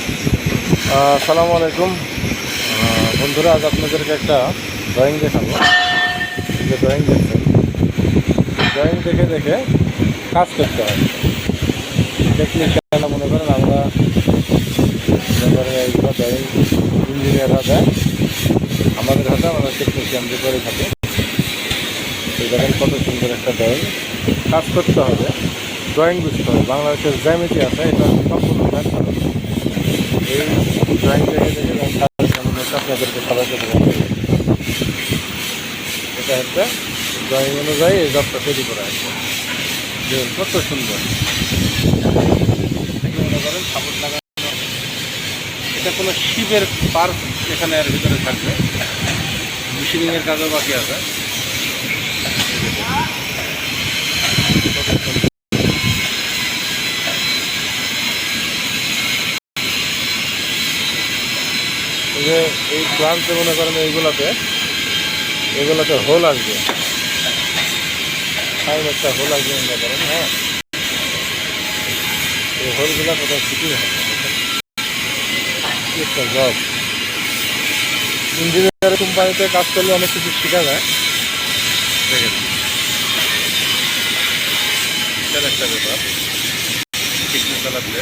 আসসালামু আলাইকুম বন্ধুরা, আজ আপনাদেরকে একটা ড্রয়িং দেখাবো। যে ড্রয়িং দেখছেন, ড্রয়িং দেখে দেখে কাজ করতে হয়। টেকনিশিয়ান মনে করেন আমরা এইগুলো ড্রয়িং ইঞ্জিনিয়াররা দেয় আমাদের হাতে, আমরা টেকনিশিয়ান যে করে থাকি। এই দেখেন কত সুন্দর একটা ড্রয়িং। কাজ করতে হবে, ড্রয়িং বুঝতে হবে। বাংলাদেশের জ্যামিতি আছে, এটা সম্পূর্ণ ম্যাথ করা। এই ড্রয়িং দেখে দেখে আপনাদেরকে সবাইকে দেখাতে হবে। এটা হচ্ছে ড্রয়িং অনুযায়ী এই জবটা তৈরি করা আছে। দেখুন কত সুন্দর। মনে করেন সাপোর্ট লাগানো, এটা কোনো শিপের পার্ক এখানে এর ভিতরে থাকবে। মেশিনিংয়ের কাজও বাকি আছে। এই যে এই প্লান্টে মনে করেন এইগুলোতে হোল আসবে, একটা হোল আসবে মনে করেন। হ্যাঁ, এই হোলগুলো কোথাও ফিটিং হবে। একটা জব ইঞ্জিনিয়ার কোম্পানিতে কাজ করলে অনেক কিছু শেখা যায়। দেখেন এটার একটা ব্যাপার টেকনিক্যাল আছে।